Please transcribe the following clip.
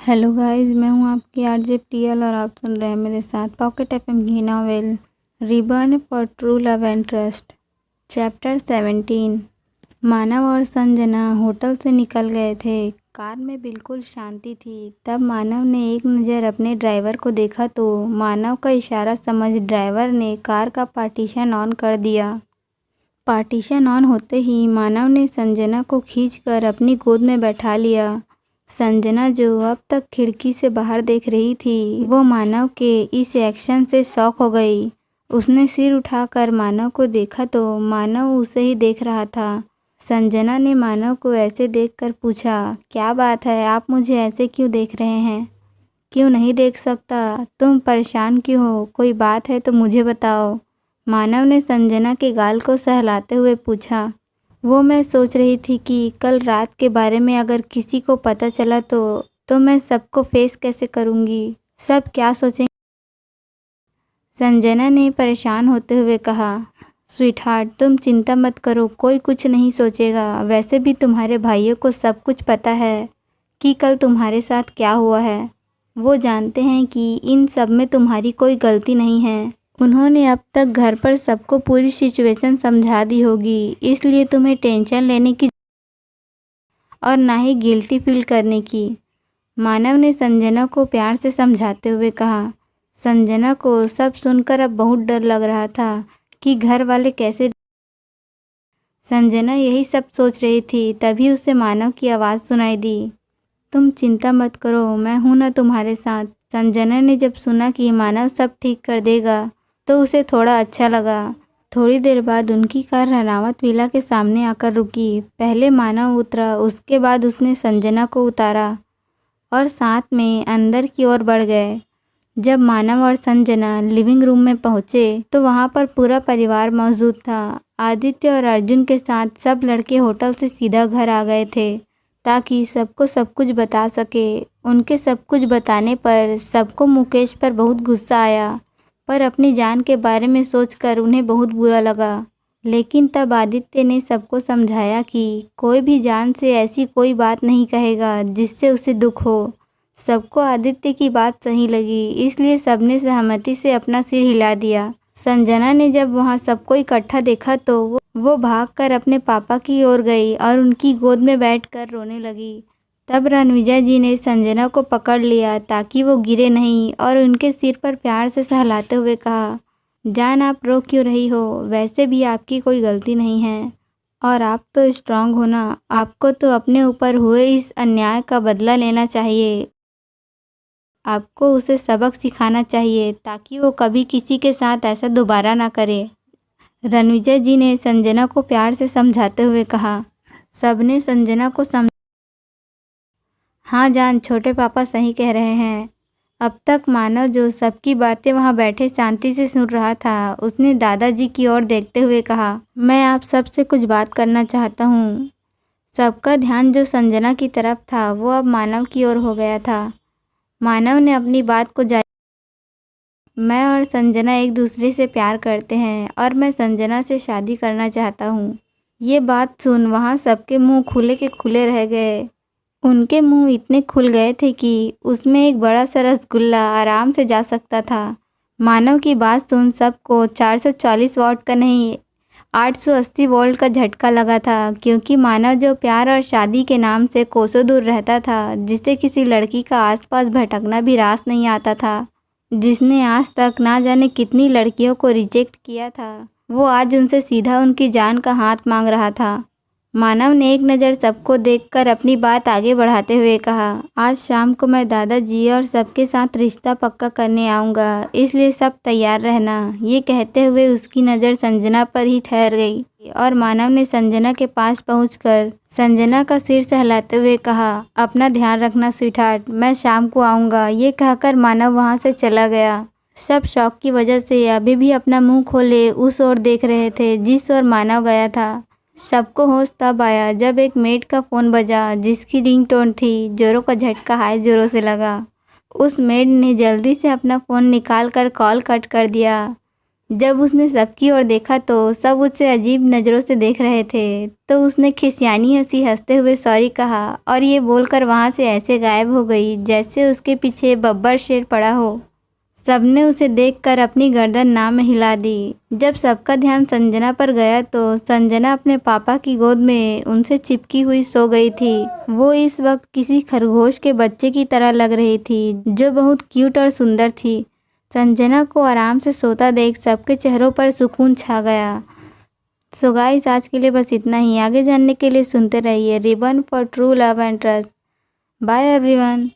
Hello guys, मैं हूं आपकी आरजे प्रियल और आप सुन रहे हैं मेरे साथ पॉकेट एफएम की novel Reborn for true love and Trust. Chapter 17। Manav और संजना होटल से निकल गए थे। कार में बिल्कुल शांति थी। तब मानव ने एक नज़र अपने ड्राइवर को देखा तो मानव का इशारा समझ ड्राइवर ने कार का पार्टीशन ऑन कर दिया। पार्टीशन ऑन होते ही मानव ने संजना को खींचकर अपनी गोद में बैठा लिया। संजना, जो अब तक खिड़की से बाहर देख रही थी, वो मानव के इस एक्शन से शॉक हो गई। उसने सिर उठाकर मानव को देखा तो मानव उसे ही देख रहा था। संजना ने मानव को ऐसे देखकर पूछा, क्या बात है, आप मुझे ऐसे क्यों देख रहे हैं? क्यों नहीं देख सकता? तुम परेशान क्यों हो? कोई बात है तो मुझे बताओ। मानव ने संजना के गाल को सहलाते हुए पूछा। वो मैं सोच रही थी कि कल रात के बारे में अगर किसी को पता चला तो मैं सबको फेस कैसे करूँगी? सब क्या सोचेंगे? संजना ने परेशान होते हुए कहा। स्वीटहार्ट, तुम चिंता मत करो, कोई कुछ नहीं सोचेगा। वैसे भी तुम्हारे भाइयों को सब कुछ पता है कि कल तुम्हारे साथ क्या हुआ है। वो जानते हैं कि इन सब में तुम्हारी कोई गलती नहीं है। उन्होंने अब तक घर पर सबको पूरी सिचुएशन समझा दी होगी, इसलिए तुम्हें टेंशन लेने की और ना ही गिल्टी फील करने की। मानव ने संजना को प्यार से समझाते हुए कहा। संजना को सब सुनकर अब बहुत डर लग रहा था कि घर वाले कैसे। संजना यही सब सोच रही थी, तभी उसे मानव की आवाज़ सुनाई दी। तुम चिंता मत करो, मैं हूं ना तुम्हारे साथ। संजना ने जब सुना कि मानव सब ठीक कर देगा तो उसे थोड़ा अच्छा लगा। थोड़ी देर बाद उनकी कार रनावत विला के सामने आकर रुकी। पहले मानव उतरा, उसके बाद उसने संजना को उतारा और साथ में अंदर की ओर बढ़ गए। जब मानव और संजना लिविंग रूम में पहुंचे तो वहां पर पूरा परिवार मौजूद था। आदित्य और अर्जुन के साथ सब लड़के होटल से सीधा घर आ गए थे ताकि सबको सब कुछ बता सके। उनके सब कुछ बताने पर सबको मुकेश पर बहुत गुस्सा आया, पर अपनी जान के बारे में सोचकर उन्हें बहुत बुरा लगा। लेकिन तब आदित्य ने सबको समझाया कि कोई भी जान से ऐसी कोई बात नहीं कहेगा जिससे उसे दुख हो। सबको आदित्य की बात सही लगी, इसलिए सबने सहमति से अपना सिर हिला दिया। संजना ने जब वहां सबको इकट्ठा देखा तो वो भागकर अपने पापा की ओर गई और उनकी गोद में बैठकर रोने लगी। तब रणविजय जी ने संजना को पकड़ लिया ताकि वो गिरे नहीं और उनके सिर पर प्यार से सहलाते हुए कहा, जान, आप रो क्यों रही हो? वैसे भी आपकी कोई गलती नहीं है और आप तो स्ट्रांग हो ना। आपको तो अपने ऊपर हुए इस अन्याय का बदला लेना चाहिए। आपको उसे सबक सिखाना चाहिए ताकि वो कभी किसी के साथ ऐसा दोबारा ना करे। रणविजय जी ने संजना को प्यार से समझाते हुए कहा। सबने संजना को हाँ जान, छोटे पापा सही कह रहे हैं। अब तक मानव, जो सबकी बातें वहाँ बैठे शांति से सुन रहा था, उसने दादाजी की ओर देखते हुए कहा, मैं आप सबसे कुछ बात करना चाहता हूँ। सबका ध्यान जो संजना की तरफ था वो अब मानव की ओर हो गया था। मानव ने अपनी बात को जारी। मैं और संजना एक दूसरे से प्यार करते हैं और मैं संजना से शादी करना चाहता हूँ। ये बात सुन वहाँ सबके मुंह खुले के खुले रह गए। उनके मुंह इतने खुल गए थे कि उसमें एक बड़ा सा रसगुल्ला आराम से जा सकता था। मानव की बात सुन सबको 440 वॉट का नहीं 880 वोल्ट का झटका लगा था, क्योंकि मानव जो प्यार और शादी के नाम से कोसों दूर रहता था, जिसे किसी लड़की का आसपास भटकना भी रास नहीं आता था, जिसने आज तक ना जाने कितनी लड़कियों को रिजेक्ट किया था, वो आज उनसे सीधा उनकी जान का हाथ मांग रहा था। मानव ने एक नज़र सबको देखकर अपनी बात आगे बढ़ाते हुए कहा, आज शाम को मैं दादाजी और सबके साथ रिश्ता पक्का करने आऊँगा, इसलिए सब तैयार रहना। ये कहते हुए उसकी नज़र संजना पर ही ठहर गई और मानव ने संजना के पास पहुंचकर संजना का सिर सहलाते हुए कहा, अपना ध्यान रखना स्वीटहार्ट, मैं शाम को आऊँगा। ये कहकर मानव वहाँ से चला गया। सब शौक की वजह से अभी भी अपना मुँह खोले उस ओर देख रहे थे जिस ओर मानव गया था। सबको होश तब आया जब एक मेड का फ़ोन बजा जिसकी रिंगटोन थी। जोरों का झटका हाई जोरों से लगा। उस मेड ने जल्दी से अपना फ़ोन निकाल कर कॉल कट कर दिया। जब उसने सबकी ओर देखा तो सब उसे अजीब नज़रों से देख रहे थे, तो उसने खिसियानी हंसी हंसते हुए सॉरी कहा और ये बोलकर वहाँ से ऐसे गायब हो गई जैसे उसके पीछे बब्बर शेर पड़ा हो। सबने उसे देखकर अपनी गर्दन ना में हिला दी। जब सबका ध्यान संजना पर गया तो संजना अपने पापा की गोद में उनसे चिपकी हुई सो गई थी। वो इस वक्त किसी खरगोश के बच्चे की तरह लग रही थी, जो बहुत क्यूट और सुंदर थी। संजना को आराम से सोता देख सबके चेहरों पर सुकून छा गया। सो गाइस, आज के लिए बस इतना ही। आगे जानने के लिए सुनते रहिए ribbon for true love and trust. Bye everyone.